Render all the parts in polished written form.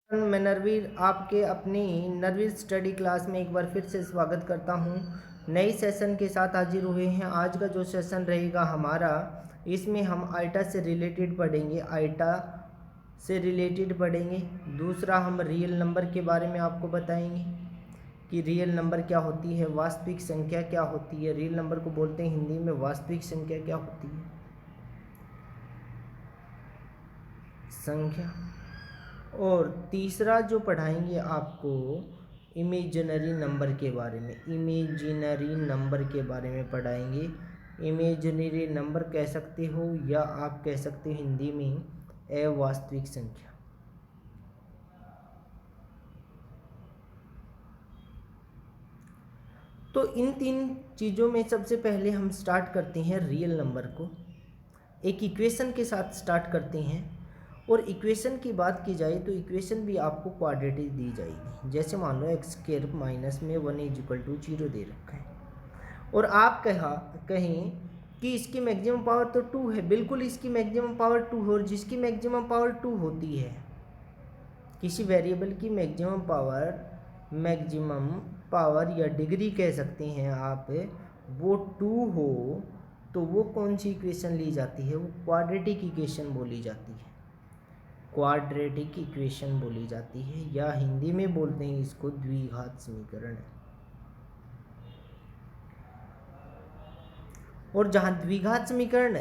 मैं नरवीर आपके अपनी नरवीर स्टडी क्लास में एक बार फिर से स्वागत करता हूं। नई सेशन के साथ हाजिर हुए हैं। आज का जो सेशन रहेगा हमारा, इसमें हम आइटा से रिलेटेड पढ़ेंगे। दूसरा हम रियल नंबर के बारे में आपको बताएंगे कि रियल नंबर क्या होती है, वास्तविक संख्या क्या होती है। रियल नंबर को बोलते हैं हिंदी में, वास्तविक संख्या क्या होती है, संख्या। और तीसरा जो पढ़ाएंगे आपको इमेजिनरी नंबर के बारे में, इमेजिनरी नंबर के बारे में पढ़ाएंगे। इमेजिनरी नंबर कह सकते हो या आप कह सकते हो हिंदी में अवास्तविक संख्या। तो इन तीन चीज़ों में सबसे पहले हम स्टार्ट करते हैं रियल नंबर को। एक इक्वेशन के साथ स्टार्ट करते हैं। और इक्वेशन की बात की जाए तो इक्वेशन भी आपको क्वाड्रेटिक दी जाएगी। जैसे मान लो एक्स स्क्वायर माइनस में 1 इक्वल टू 0 दे रखा है और आप कहें कि इसकी मैक्सिमम पावर तो 2 है। बिल्कुल इसकी मैक्सिमम पावर 2 है, और जिसकी मैक्सिमम पावर 2 होती है, किसी वेरिएबल की मैक्सिमम पावर या डिग्री कह सकते हैं आप, वो 2 हो तो वो कौन सी इक्वेशन ली जाती है? वो क्वाड्रेटिक इक्वेशन बोली जाती है। क्वाड्रेटिक इक्वेशन बोली जाती है, या हिंदी में बोलते हैं इसको द्विघात समीकरण। और जहाँ द्विघात समीकरण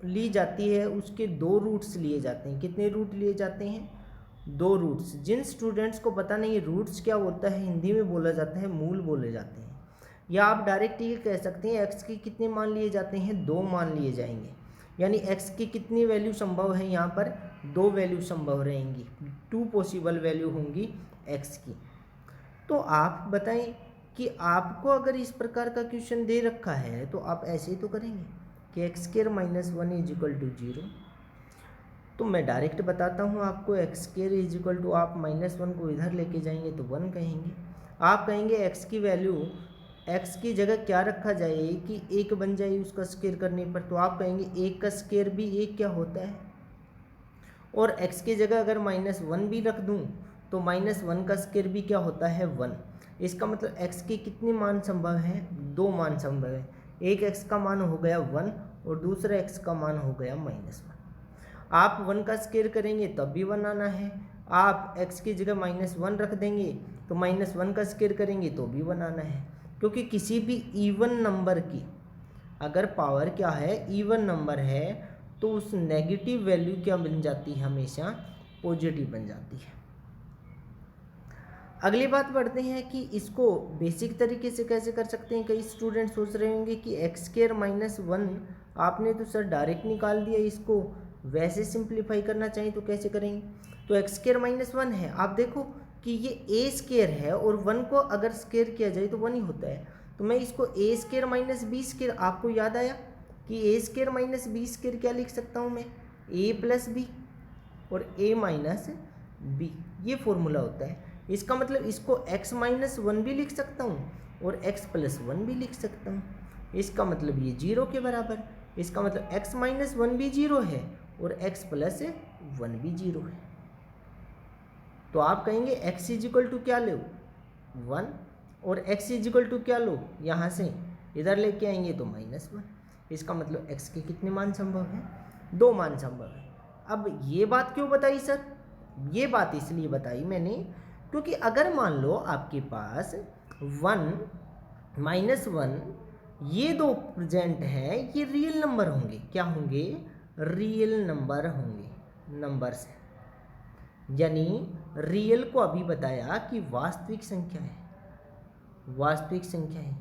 ली जाती है उसके दो रूट्स लिए जाते हैं। कितने रूट लिए जाते हैं? 2 रूट्स। जिन स्टूडेंट्स को पता नहीं रूट्स क्या होता है, हिंदी में बोला जाता है मूल बोले जाते हैं। या आप डायरेक्ट ये कह सकते हैं एक्स के कितने मान लिए जाते हैं? 2 मान लिए जाएंगे। यानी एक्स की कितनी वैल्यू संभव है? यहाँ पर 2 वैल्यू संभव रहेंगी, 2 पॉसिबल वैल्यू होंगी एक्स की। तो आप बताएं कि आपको अगर इस प्रकार का क्वेश्चन दे रखा है तो आप ऐसे ही तो करेंगे कि x square minus 1 is equal to 0। तो मैं डायरेक्ट बताता हूँ आपको, x square is equal to, आप -1 को इधर लेके जाएंगे तो 1 कहेंगे। आप कहेंगे एक्स की वैल्यू, एक्स की जगह क्या रखा जाए कि 1 बन जाए उसका स्क्वायर करने पर, तो आप कहेंगे 1 का स्क्वायर भी 1 क्या होता है। और एक्स की जगह अगर -1 भी रख दूँ तो -1 का स्क्वायर भी क्या होता है? 1। इसका मतलब एक्स के कितने मान संभव हैं? 2 मान संभव है। एक एक्स का मान हो गया 1 और दूसरा एक्स का मान हो गया -1। आप 1 का स्क्वायर करेंगे तब भी 1 आना है। आप x की जगह -1 रख देंगे तो -1 का स्क्वायर करेंगे तो भी 1 आना है। क्योंकि किसी भी इवन नंबर की अगर पावर क्या है, इवन नंबर है, तो उस नेगेटिव वैल्यू क्या बन जाती है? हमेशा पॉजिटिव बन जाती है। अगली बात बढ़ते हैं कि इसको बेसिक तरीके से कैसे कर सकते हैं। कई स्टूडेंट सोच रहे होंगे कि एक्स स्क्वायर -1 आपने तो सर डायरेक्ट निकाल दिया, इसको वैसे सिंप्लीफाई करना चाहिए तो कैसे करेंगे? तो एक्स स्क्वायर -1 है, आप देखो कि ये ए स्क्वायर है और 1 को अगर स्क्वायर किया जाए तो 1 ही होता है। तो मैं इसको ए स्क्वायर माइनस बी स्क्वायर, आपको याद आया कि ए स्क्वायर माइनस बी स्क्वायर क्या लिख सकता हूँ मैं? ए प्लस बी और ए माइनस बी, ये फॉर्मूला होता है। इसका मतलब इसको x -1 भी लिख सकता हूँ और x +1 भी लिख सकता हूँ। इसका मतलब ये 0 के बराबर। इसका मतलब x -1 भी 0 है और x +1 भी 0 है। तो आप कहेंगे x इज इक्वल टू क्या लो? 1। और x इज इक्वल टू क्या लो? यहाँ से इधर लेके आएंगे तो -1। इसका मतलब x के कितने मान संभव हैं? 2 मान संभव है। अब ये बात क्यों बताई सर? ये बात इसलिए बताई मैंने क्योंकि अगर मान लो आपके पास 1 -1 ये 2 प्रेजेंट है, ये रियल नंबर होंगे। क्या होंगे? रियल नंबर होंगे, नंबर्स। यानी रियल को अभी बताया कि वास्तविक संख्या है, वास्तविक संख्या है।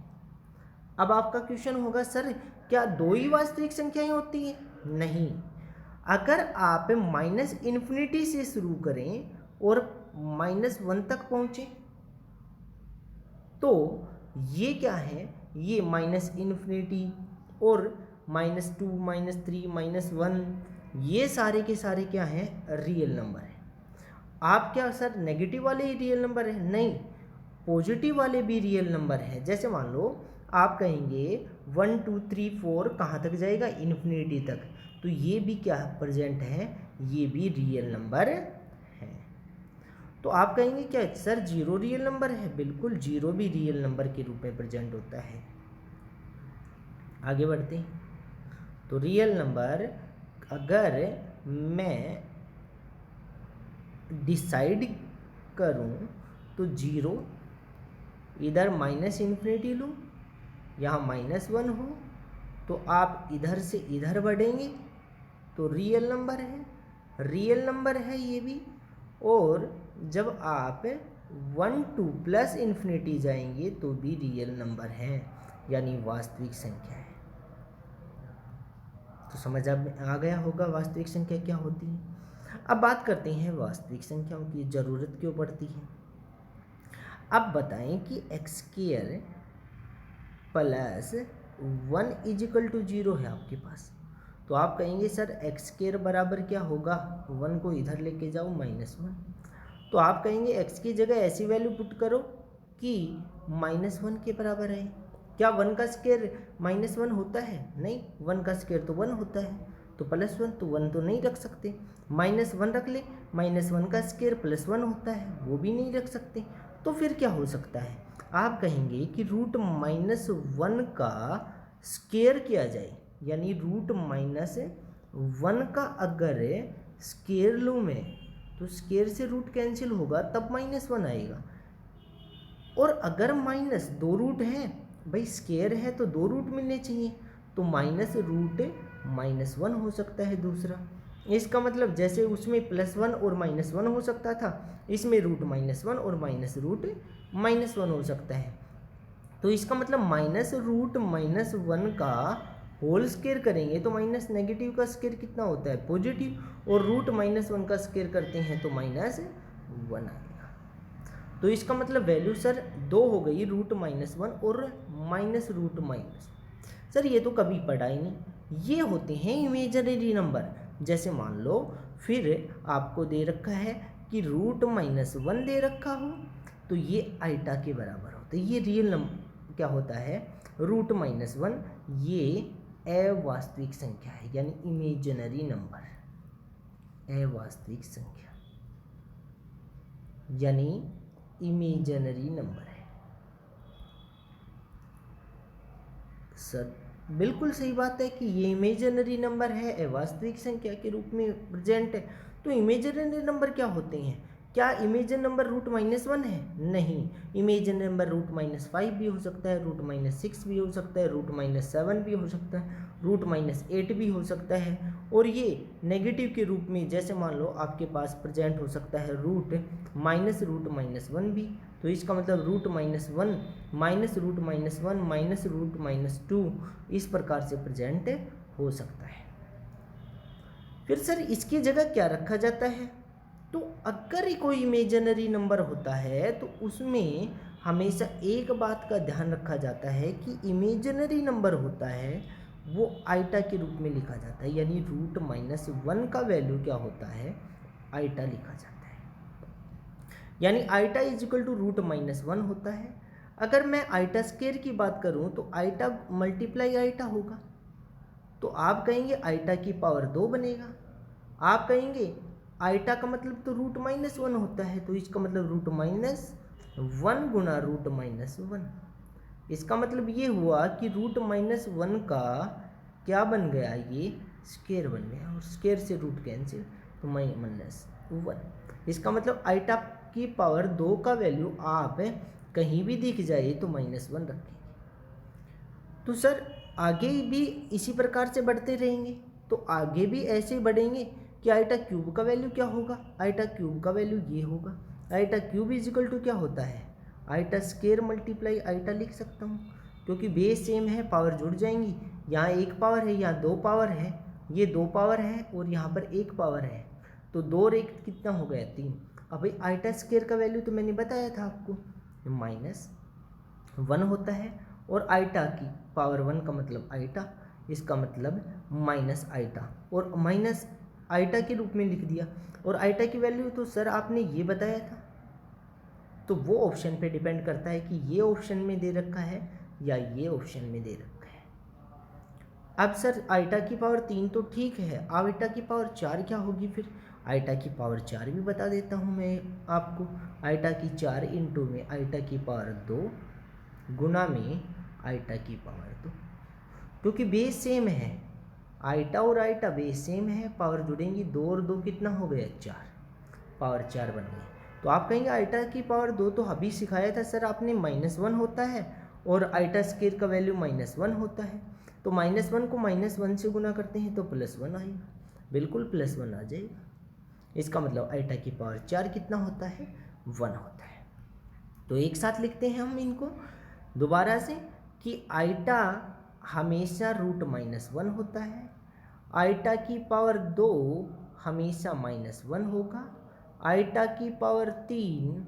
अब आपका क्वेश्चन होगा सर क्या 2 ही वास्तविक संख्याएं होती हैं? नहीं। अगर आप -∞ से शुरू करें और -1 तक पहुंचे तो ये क्या है? ये -∞ और -2 -3 -1, ये सारे के सारे क्या हैं? रियल नंबर है। आप क्या सर नेगेटिव वाले ही रियल नंबर है? नहीं, पॉजिटिव वाले भी रियल नंबर है। जैसे मान लो आप कहेंगे 1 2 3 4 कहाँ तक जाएगा? इन्फिनिटी तक। तो ये भी क्या प्रेजेंट है? ये भी रियल नंबर है। तो आप कहेंगे क्या सर जीरो रियल नंबर है? बिल्कुल, जीरो भी रियल नंबर के रूप में प्रेजेंट होता है। आगे बढ़ते हैं। तो रियल नंबर अगर मैं डिसाइड करूं तो जीरो, इधर माइनस इन्फिनिटी लूँ, यहाँ -1 हो, तो आप इधर से इधर बढ़ेंगे तो रियल नंबर है, रियल नंबर है ये भी। और जब आप 1 2 प्लस इन्फिनिटी जाएंगे तो भी रियल नंबर है, यानी वास्तविक संख्या है। तो समझ आ गया होगा वास्तविक संख्या क्या होती है। अब बात करते हैं वास्तविक संख्याओं की ज़रूरत क्यों पड़ती है। अब बताएं कि x square plus 1 is equal to 0 है आपके पास, तो आप कहेंगे सर एक्स स्क्वायर बराबर क्या होगा, 1 को इधर लेके जाओ -1। तो आप कहेंगे एक्स की जगह ऐसी वैल्यू पुट करो कि -1 के बराबर है। क्या 1 का स्क्वायर -1 होता है? नहीं, 1 का स्क्वायर तो 1 होता है, तो +1, तो 1 तो नहीं रख सकते। -1 रख ले, -1 का स्क्वायर +1 होता है, वो भी नहीं रख सकते। तो फिर क्या हो सकता है? आप कहेंगे कि √-1 का स्क्वायर किया जाए, यानी √-1 का अगर स्क्वायर लूँ मैं तो स्क्वायर से रूट कैंसिल होगा तब -1 आएगा। और अगर माइनस दो रूट हैं, भाई स्क्वायर है तो दो रूट मिलने चाहिए, तो -√-1 हो सकता है दूसरा। इसका मतलब जैसे उसमें +1 और -1 हो सकता था, इसमें √-1 और -√-1 हो सकता है। तो इसका मतलब -√-1 का होल स्क्वायर करेंगे तो माइनस नेगेटिव का स्क्वायर कितना होता है? पॉजिटिव, और √-1 का स्क्वायर करते हैं तो -1 आएगा। तो इसका मतलब वैल्यू सर दो हो गई, √-1 और -√-। सर ये तो कभी पढ़ा ही नहीं, ये होते हैं इमेजिनरी नंबर। जैसे मान लो फिर आपको दे रखा है कि √-1 दे रखा हो, तो ये आइटा के बराबर होता है। ये रियल नंबर क्या होता है? √-1 ये अवास्तविक संख्या है, यानी इमेजिनरी नंबर, अवास्तविक संख्या यानी इमेजिनरी नंबर है। सर बिल्कुल सही बात है कि ये इमेजिनरी नंबर है, अवास्तविक संख्या के रूप में प्रेजेंट है। तो इमेजिनरी नंबर क्या होते हैं? क्या इमेजिन नंबर √-1 है? नहीं, इमेजिन नंबर √-5 भी हो सकता है, √-6 भी हो सकता है, √-7 भी हो सकता है, √-8 भी हो सकता है। और ये नेगेटिव के रूप में जैसे मान लो आपके पास प्रेजेंट हो सकता है √-1 भी। तो इसका मतलब √-1 -√-1 -√-2 इस प्रकार से प्रेजेंट हो सकता है। फिर सर इसकी जगह क्या रखा जाता है? तो अगर कोई इमेजिनरी नंबर होता है तो उसमें हमेशा एक बात का ध्यान रखा जाता है कि इमेजिनरी नंबर होता है वो आइटा के रूप में लिखा जाता है, यानी √-1 का वैल्यू क्या होता है? आइटा लिखा जाता है, यानी आइटा इजिकल टू √-1 होता है। अगर मैं आइटा स्क्वायर की बात करूं तो आइटा मल्टीप्लाई आइटा होगा, तो आप कहेंगे आइटा की पावर 2 बनेगा। आप कहेंगे आइटा का मतलब तो √-1 होता है, तो इसका मतलब √-1 गुना √-1। इसका मतलब ये हुआ कि √-1 का क्या बन गया? ये स्क्वायर बन गया, और स्क्वायर से रूट कैंसिल तो -1। इसका मतलब आइटा की पावर 2 का वैल्यू आप कहीं भी दिख जाए तो -1 रखेंगे। तो सर आगे भी इसी प्रकार से बढ़ते रहेंगे, तो आगे भी ऐसे ही बढ़ेंगे कि आइटा क्यूब का वैल्यू क्या होगा? आइटा क्यूब का वैल्यू ये होगा। आइटा क्यूब इजिकल टू क्या होता है? आइटा स्क्वायर मल्टीप्लाई आइटा लिख सकता हूँ, क्योंकि बेस सेम है, पावर जुड़ जाएंगी। यहाँ एक पावर है, यहाँ दो पावर है, ये दो पावर है और यहाँ पर एक पावर है, तो 2 और 1 कितना हो गया? 3। अब भाई आइटा स्क्वायर का वैल्यू तो मैंने बताया था आपको, -1 होता है, और आइटा की पावर 1 का मतलब आइटा, इसका मतलब माइनस आइटा, और माइनस आइटा के रूप में लिख दिया। और आइटा की वैल्यू तो सर आपने ये बताया था, तो वो ऑप्शन पे डिपेंड करता है कि ये ऑप्शन में दे रखा है या ये ऑप्शन में दे रखा है। अब सर आइटा की पावर 3 तो ठीक है, आइटा की पावर 4 क्या होगी फिर? आइटा की पावर 4 भी बता देता हूँ मैं आपको। आइटा की 4 इंटू में आइटा की पावर 2 गुना में आइटा की पावर 2, क्योंकि बेस सेम है, आइटा और आइटा बेस सेम है, पावर जुड़ेंगी 2 और 2 कितना हो गया 4, पावर 4 बन गई। तो आप कहेंगे आइटा की पावर 2 तो अभी सिखाया था सर आपने -1 होता है और आइटा स्क्वायर का वैल्यू -1 होता है, तो -1 को -1 से गुना करते हैं तो +1 आएगा, बिल्कुल +1 आ जाएगा। इसका मतलब आइटा की पावर 4 कितना होता है 1 होता है। तो एक साथ लिखते हैं हम इनको दोबारा से कि आइटा हमेशा √-1 होता है, आइटा की पावर 2 हमेशा -1 होगा, आइटा की पावर 3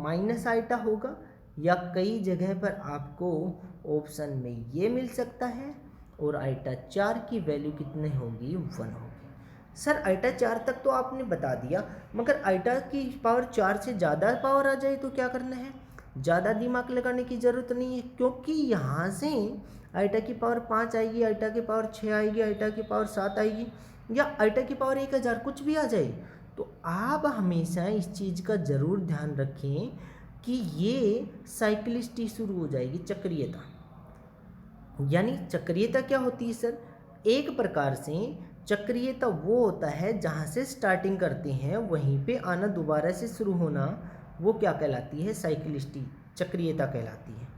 माइनस आइटा होगा, या कई जगह पर आपको ऑप्शन में ये मिल सकता है, और आइटा 4 की वैल्यू कितनी होगी 1 होगी। सर आइटा 4 तक तो आपने बता दिया, मगर आइटा की पावर 4 से ज़्यादा पावर आ जाए तो क्या करना है? ज़्यादा दिमाग लगाने की ज़रूरत नहीं है, क्योंकि यहाँ से आइटा की पावर 5 आएगी, आइटा की पावर 6 आएगी, आइटा की पावर 7 आएगी, या आइटा की पावर 1000 कुछ भी आ जाए। तो आप हमेशा इस चीज़ का ज़रूर ध्यान रखें कि ये साइक्लिसिटी शुरू हो जाएगी, चक्रीयता। यानी चक्रीयता क्या होती है सर? एक प्रकार से चक्रीयता वो होता है जहाँ से स्टार्टिंग करते हैं वहीं पे आना, दोबारा से शुरू होना, वो क्या कहलाती है? साइक्लिसिटी, चक्रीयता कहलाती है।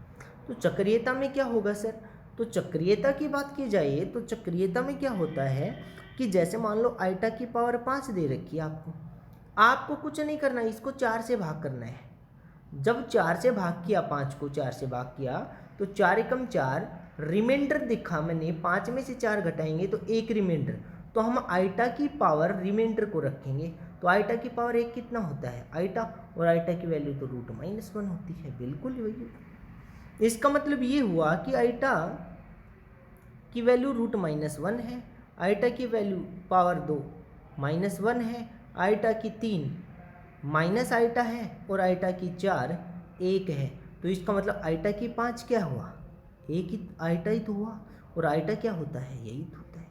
तो चक्रीयता में क्या होगा सर? तो चक्रीयता की बात की जाए तो चक्रीयता में क्या होता है कि जैसे मान लो आइटा की पावर 5 दे रखी है आपको कुछ नहीं करना, इसको 4 से भाग करना है। जब 4 से भाग किया, 5 को 4 से भाग किया तो 4 एकम 4, रिमाइंडर दिखा मैंने, 5 में से 4 घटाएंगे तो 1 रिमाइंडर, तो हम आइटा की पावर रिमाइंडर को रखेंगे, तो आइटा की पावर 1 कितना होता है आइटा, और आइटा की वैल्यू तो √-1 होती है, बिल्कुल वही। इसका मतलब ये हुआ कि आइटा की वैल्यू √-1 है, आइटा की वैल्यू पावर 2 -1 है, आइटा की 3 माइनस आइटा है, और आइटा की 4 1 है। तो इसका मतलब आइटा की 5 क्या हुआ? एक ही आइटा ही तो हुआ, और आइटा क्या होता है? यही तो होता है।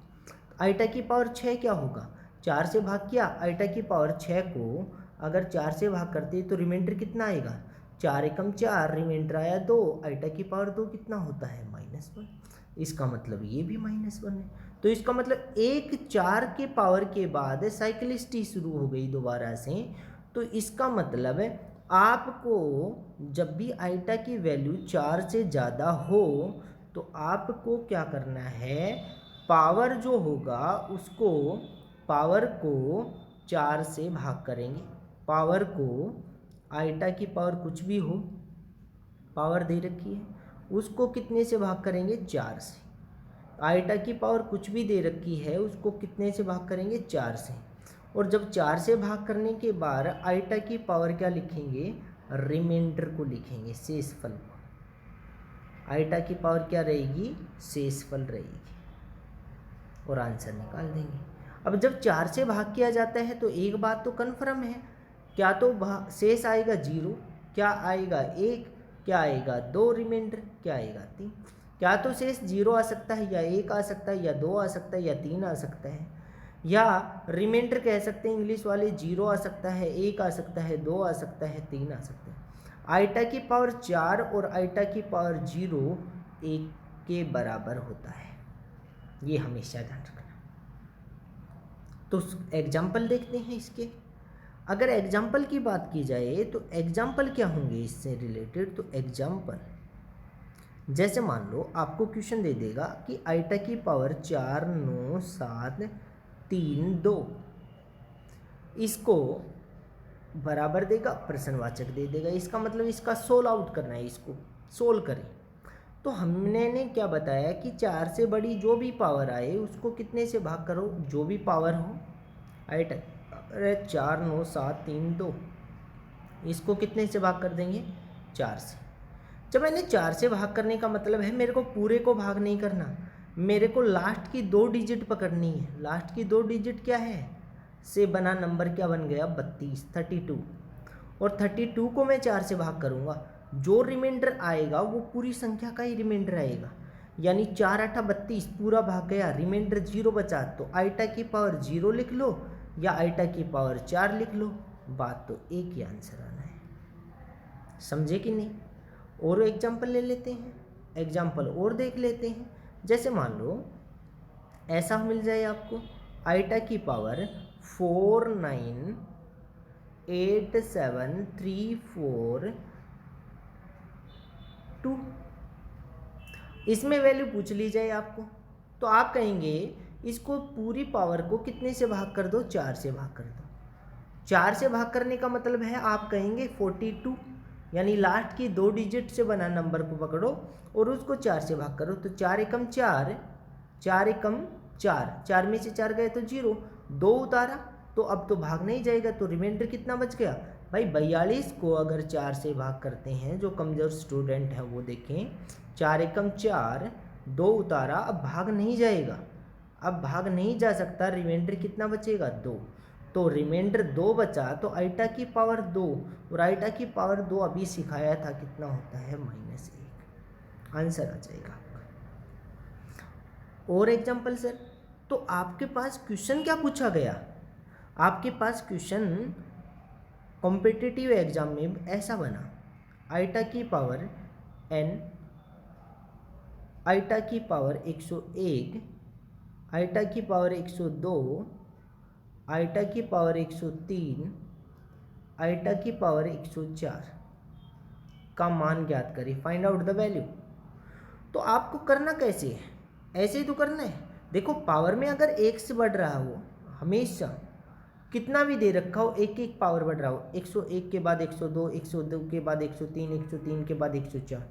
आइटा की पावर 6 क्या होगा? 4 से भाग किया, आइटा की पावर 6 को अगर 4 से भाग करते तो रिमाइंडर कितना आएगा? 4 एकम 4, रिमाइंडर आया 2, आइटा की पावर 2 कितना होता है? -1। इसका मतलब ये भी -1 है। तो इसका मतलब एक 4 के पावर के बाद साइक्लिसिटी शुरू हो गई दोबारा से। तो इसका मतलब है आपको जब भी आइटा की वैल्यू 4 से ज़्यादा हो तो आपको क्या करना है? पावर जो होगा उसको, पावर को 4 से भाग करेंगे। पावर को, आइटा की पावर कुछ भी हो, पावर दे रखी है, उसको कितने से भाग करेंगे? 4 से। आइटा की पावर कुछ भी दे रखी है, उसको कितने से भाग करेंगे? 4 से। और जब 4 से भाग करने के बाद आइटा की पावर क्या लिखेंगे? रिमाइंडर को लिखेंगे, शेषफल को। आइटा की पावर क्या रहेगी? शेषफल रहेगी, और आंसर निकाल देंगे। अब जब 4 से भाग किया जाता है तो एक बात तो कन्फर्म है, क्या तो शेष आएगा 0, क्या आएगा 1, क्या आएगा 2 रिमाइंडर, क्या आएगा 3। क्या तो शेष 0 आ सकता है, या 1 आ सकता है, या 2 आ सकता है, या 3 आ सकता है, या रिमाइंडर कह सकते हैं इंग्लिश वाले, 0 आ सकता है, 1 आ सकता है, 2 आ सकता है, 3 आ सकता है। आइटा की पावर 4 और आइटा की पावर 0 1 के बराबर होता है, ये हमेशा ध्यान रखना। तो एग्जाम्पल देखते हैं इसके। अगर एग्जाम्पल की बात की जाए तो एग्जाम्पल क्या होंगे इससे रिलेटेड? तो एग्जाम्पल जैसे मान लो आपको क्वेश्चन दे देगा कि आइटा की पावर 4 9 7 3 2, इसको बराबर देगा, प्रश्नवाचक दे देगा, इसका मतलब इसका सोल्व आउट करना है, इसको सोल्व करें। तो हमने ने क्या बताया कि 4 से बड़ी जो भी पावर आए उसको कितने से भाग करो? जो भी पावर हो। आइटा 4 9 7 3 2, इसको कितने से भाग कर देंगे? 4 से। जब मैंने 4 से भाग करने का मतलब है मेरे को पूरे को भाग नहीं करना, मेरे को लास्ट की 2 डिजिट पकड़नी है। लास्ट की 2 डिजिट क्या है? से बना नंबर क्या बन गया? 32 और 32 को मैं 4 से भाग करूँगा, जो रिमाइंडर आएगा वो पूरी संख्या का ही रिमाइंडर आएगा, यानी 4 8 32 पूरा भाग गया, रिमाइंडर 0 बचा, तो आइटा की पावर 0 लिख लो, या आइटा की पावर 4 लिख लो, बात तो एक ही आंसर आना है। समझे कि नहीं? और एग्जाम्पल ले लेते हैं, एग्जाम्पल और देख लेते हैं। जैसे मान लो ऐसा मिल जाए आपको, आइटा की पावर 498734 इसमें वैल्यू पूछ ली जाए आपको, तो आप कहेंगे इसको पूरी पावर को कितने से भाग कर दो, 4 से भाग कर दो। 4 से भाग करने का मतलब है आप कहेंगे 42, यानी लास्ट की 2 डिजिट से बना नंबर को पकड़ो और उसको 4 से भाग करो। तो 4 एकम 4, 4 एकम 4, 4 में से 4 गए तो 0, 2 उतारा तो अब तो भाग नहीं जाएगा, तो रिमाइंडर कितना बच गया भाई 42 को अगर 4 से भाग करते हैं, जो कमज़ोर स्टूडेंट हैं वो देखें, 4 एकम 4, 2 उतारा, अब भाग नहीं जाएगा, अब भाग नहीं जा सकता, रिमाइंडर कितना बचेगा 2, तो रिमाइंडर 2 बचा, तो आइटा की पावर 2, और आइटा की पावर 2 अभी सिखाया था कितना होता है -1, आंसर आ जाएगा आपका। और एग्जाम्पल सर, तो आपके पास क्वेश्चन क्या पूछा गया, आपके पास क्वेश्चन कॉम्पिटिटिव एग्जाम में ऐसा बना, आइटा की पावर n, आइटा की पावर 101, आइटा की पावर 102, आइटा की पावर 103, आइटा की पावर 104 का मान ज्ञात करें, फाइंड आउट द वैल्यू। तो आपको करना कैसे है, ऐसे ही तो करना है। देखो पावर में अगर 1 से बढ़ रहा हो, हमेशा कितना भी दे रखा हो एक एक पावर बढ़ रहा हो, 101 के बाद 102, 102 के बाद 103, 103 के बाद 104,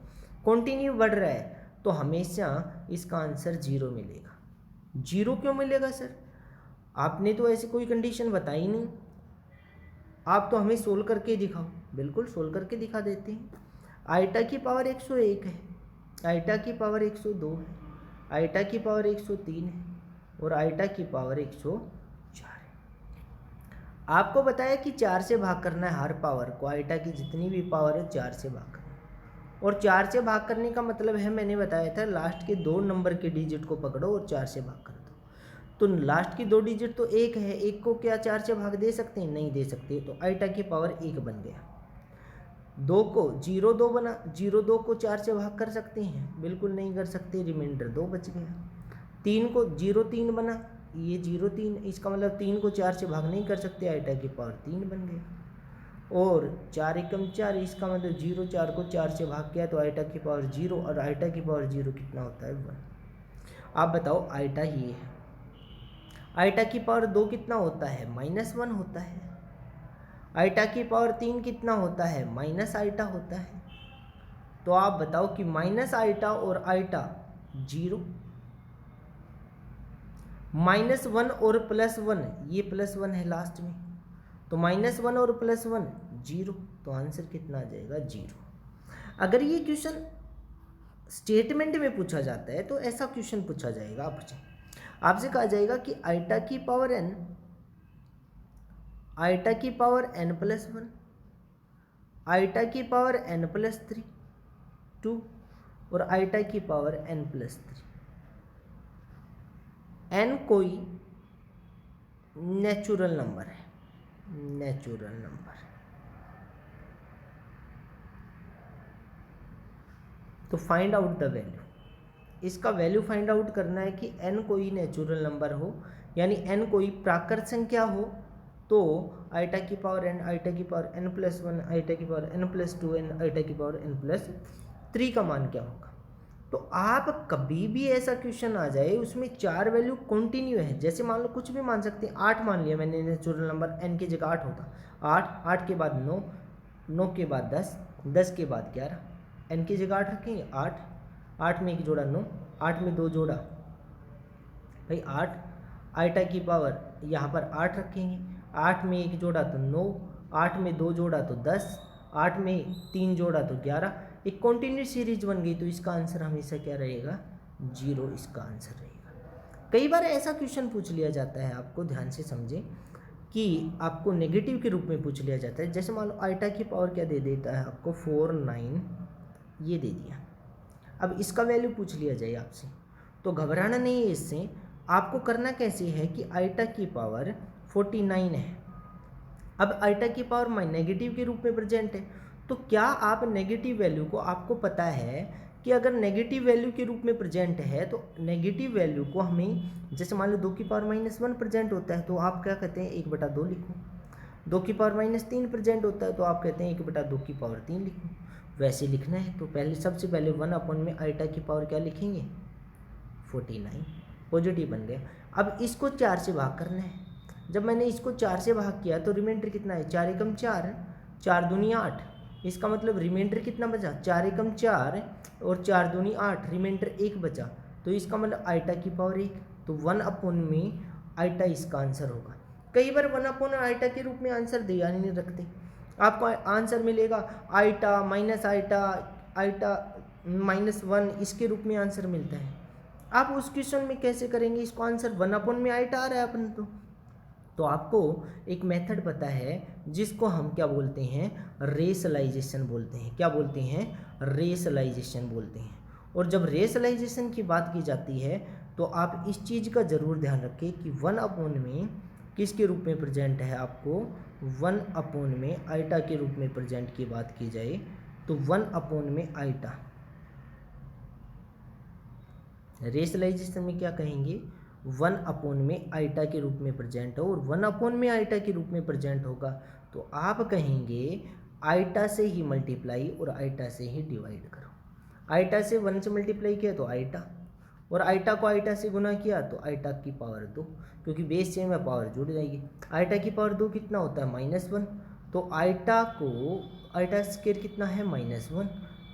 कंटिन्यू बढ़ रहा है, तो हमेशा इसका आंसर 0 मिलेगा। 0 क्यों मिलेगा सर, आपने तो ऐसी कोई कंडीशन बताई नहीं, आप तो हमें सोल्व करके दिखाओ। बिल्कुल सोल्व करके दिखा देते हैं। आइटा की पावर 101 है, आइटा की पावर 102 है, आइटा की पावर 103 है और आइटा की पावर 104 है। आपको बताया कि 4 से भाग करना है हर पावर को, आइटा की जितनी भी पावर है 4 से भाग करना है, और 4 से भाग करने का मतलब है, मैंने बताया था लास्ट के 2 नंबर के डिजिट को पकड़ो और 4 से भाग कर दो। तो लास्ट की 2 डिजिट तो 1 है, 1 को क्या 4 से भाग दे सकते हैं, नहीं दे सकते, तो आइटा की पावर 1 बन गया। 2 को 0 2 बना, 0 2 को 4 से भाग कर सकते हैं, बिल्कुल नहीं कर सकते, रिमाइंडर 2 बच गया। 3 को 0 3 बना, ये 0 3, इसका मतलब 3 को 4 से भाग नहीं कर सकते, आइटा की पावर 3 बन गया। और 4 एकम 4, इसका मतलब 0 4 को 4 से भाग किया तो आइटा की पावर 0, और आइटा की पावर 0 कितना होता है 1। आप बताओ आइटा ये है, आइटा की पावर 2 कितना होता है -1 होता है, आइटा की पावर 3 कितना होता है माइनस आइटा होता है। तो आप बताओ कि माइनस आइटा और आइटा 0, -1 और +1, ये +1 है लास्ट में, तो -1 और +1 0, तो आंसर कितना आ जाएगा 0। अगर ये क्वेश्चन स्टेटमेंट में पूछा जाता है तो ऐसा क्वेश्चन पूछा जाएगा आपसे कहा जाएगा कि आइटा की पावर n, आइटा की पावर n+1, आइटा की पावर n+3 2 और आइटा की पावर n+3, n कोई नेचुरल नंबर है, नेचुरल नंबर। तो फाइंड आउट द वैल्यू, इसका वैल्यू फाइंड आउट करना है कि n कोई नेचुरल नंबर हो, यानी n कोई प्राकृत संख्या हो, तो आइटा की पावर n, आइटा की पावर n+1, आइटा की पावर n+2, आइटा की पावर n+3 का मान क्या होगा। तो आप कभी भी ऐसा क्वेश्चन आ जाए उसमें 4 वैल्यू कंटिन्यू है, जैसे मान लो कुछ भी मान सकते हैं, 8 मान लिया मैंने नेचुरल नंबर, n की जगह 8 होता, 8 के बाद 9, 9 के बाद 10, 10 के बाद 11, n की जगह 8 रखेंगे, 8 में 1 जोड़ा 9, 8 में 2 जोड़ा भाई 8, आइटा की पावर यहाँ पर 8 रखेंगे, 8 में 1 जोड़ा तो 9, 8 में 2 जोड़ा तो 10, 8 में 3 जोड़ा तो 11, एक कॉन्टिन्यूस सीरीज बन गई, तो इसका आंसर हमेशा क्या रहेगा 0, इसका आंसर रहेगा। कई बार ऐसा क्वेश्चन पूछ लिया जाता है, आपको ध्यान से समझें कि आपको नेगेटिव के रूप में पूछ लिया जाता है। जैसे मान लो आइटा की पावर क्या दे देता है आपको 4 9, ये दे दिया, अब इसका वैल्यू पूछ लिया जाए आपसे, तो घबराना नहीं है इससे। आपको करना कैसे है कि आइटा की पावर 49 है। अब आइटा की पावर नेगेटिव के रूप में प्रेजेंट है, तो क्या आप नेगेटिव वैल्यू को, आपको पता है कि अगर नेगेटिव वैल्यू के रूप में प्रेजेंट है तो नेगेटिव वैल्यू को हमें, जैसे मान लो 2 की पावर -1 प्रेजेंट होता है तो आप क्या कहते हैं 1/2 लिखो। 2 की पावर -3 प्रेजेंट होता है तो आप कहते हैं 1/2 की पावर 3 लिखो। वैसे लिखना है तो पहले सबसे पहले 1 में आइटा की पावर क्या लिखेंगे 49, पॉजिटिव बन गया। अब इसको 4 से भाग करना है। जब मैंने इसको 4 से भाग किया तो रिमाइंडर कितना है 4 एकम 4, 4 दूनी 8। इसका मतलब रिमाइंडर कितना बचा 4 एकम 4 और 4 दूनी 8, रिमाइंडर 1 बचा। तो इसका मतलब आइटा की पावर 1, तो 1 में आइटा इसका आंसर होगा। कई बार 1 आइटा के रूप में आंसर दिया नहीं रखते, आपको आंसर मिलेगा आइटा माइनस आइटा, आइटा -1, इसके रूप में आंसर मिलता है। आप उस क्वेश्चन में कैसे करेंगे इसको आंसर 1 में आइटा आ रहा है अपन तो आपको एक मेथड पता है जिसको हम क्या बोलते हैं रेशलाइजेशन बोलते हैं। क्या बोलते हैं रेशलाइजेशन बोलते हैं। और जब रेशलाइजेशन की बात की जाती है तो आप इस चीज़ का ज़रूर ध्यान रखें कि 1 में किसके रूप में प्रेजेंट है, आपको 1 में आइटा के रूप में प्रेजेंट की बात की जाए तो 1 में आइटा, रेशलाइजेशन में क्या कहेंगे 1 में आइटा के रूप में प्रेजेंट हो, और 1 में आइटा के रूप में प्रेजेंट होगा तो आप कहेंगे आइटा से ही मल्टीप्लाई और आइटा से ही डिवाइड करो। आइटा से 1 से मल्टीप्लाई किया तो आइटा, और आइटा को आइटा से गुना किया तो आइटा की पावर 2, क्योंकि बेस सेम है पावर जुड़ जाएगी। आइटा की पावर 2 कितना होता है -1, तो आइटा स्क्वायर कितना है -1,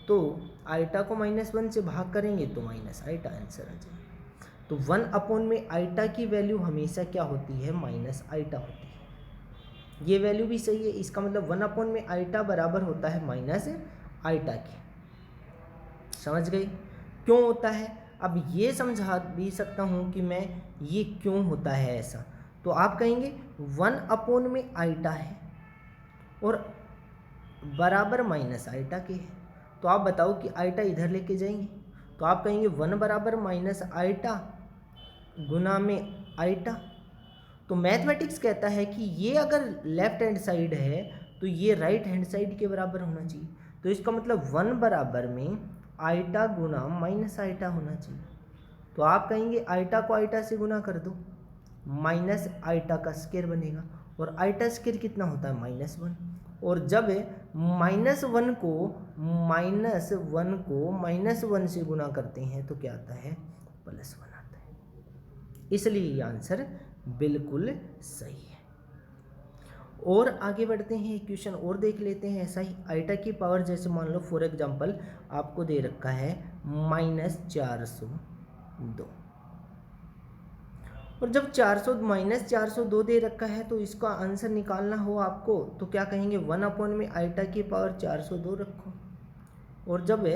तो आइटा को -1 से भाग करेंगे तो माइनस आइटा आंसर आ जाएगा। तो 1 में आइटा की वैल्यू हमेशा क्या होती है माइनस आइटा होती है। ये वैल्यू भी सही है, इसका मतलब 1 में आइटा बराबर होता है माइनस आइटा के। समझ गए क्यों होता है? अब ये समझा भी सकता हूँ कि मैं ये क्यों होता है ऐसा। तो आप कहेंगे 1 में आइटा है और बराबर माइनस आइटा के है, तो आप बताओ कि आइटा इधर लेके जाएंगे तो आप कहेंगे 1 बराबर माइनस आइटा गुना में आइटा। तो मैथमेटिक्स कहता है कि ये अगर लेफ्ट हैंड साइड है तो ये राइट हैंड साइड के बराबर होना चाहिए। तो इसका मतलब 1 बराबर में आइटा गुना माइनस आइटा होना चाहिए। तो आप कहेंगे आइटा को आइटा से गुना कर दो, माइनस आइटा का स्क्वायर बनेगा, और आइटा स्क्वायर कितना होता है -1, और जब -1 को -1 से गुना करते हैं तो क्या आता है +1 आता है। इसलिए ये आंसर बिल्कुल सही है। और आगे बढ़ते हैं, एक क्वेश्चन और देख लेते हैं ऐसा ही। आइटा की पावर जैसे मान लो फॉर एग्जांपल आपको दे रखा है -402, और जब 402 दे रखा है तो इसका आंसर निकालना हो आपको तो क्या कहेंगे 1 में आइटा की पावर 402 रखो, और जब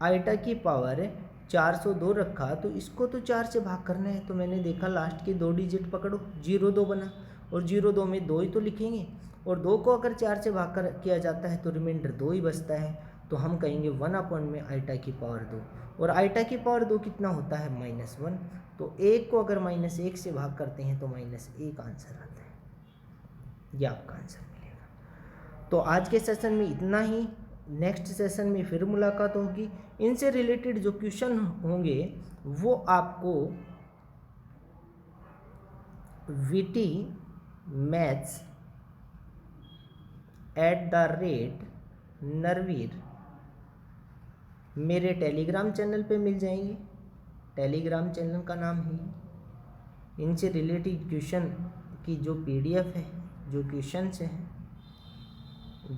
आइटा की पावर 402 रखा तो इसको तो 4 से भाग करना है। तो मैंने देखा लास्ट के 2 डिजिट पकड़ो, 02 बना, और 02 में 2 ही तो लिखेंगे, और 2 को अगर 4 से भाग कर किया जाता है तो रिमाइंडर 2 ही बचता है। तो हम कहेंगे 1 में आइटा की पावर 2, और आइटा की पावर 2 कितना होता है -1, तो 1 को अगर -1 से भाग करते हैं तो -1 आंसर आता है। ये आपका आंसर मिलेगा। तो आज के सेशन में इतना ही, नेक्स्ट सेशन में फिर मुलाकात होगी। इनसे रिलेटेड जो क्वेश्चन होंगे वो आपको VT maths@nrvir मेरे टेलीग्राम चैनल पे मिल जाएंगे। टेलीग्राम चैनल का नाम है। इनसे रिलेटेड क्वेश्चन की जो PDF है, जो क्वेश्चंस हैं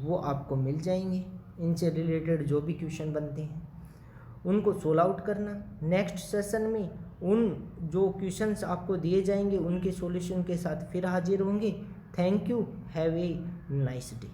वो आपको मिल जाएंगे। इनसे रिलेटेड जो भी क्वेश्चन बनते हैं उनको सोल्व आउट करना। नेक्स्ट सेशन में उन जो क्वेश्चंस आपको दिए जाएंगे उनके सॉल्यूशन के साथ फिर हाजिर होंगे। Thank you, have a nice day.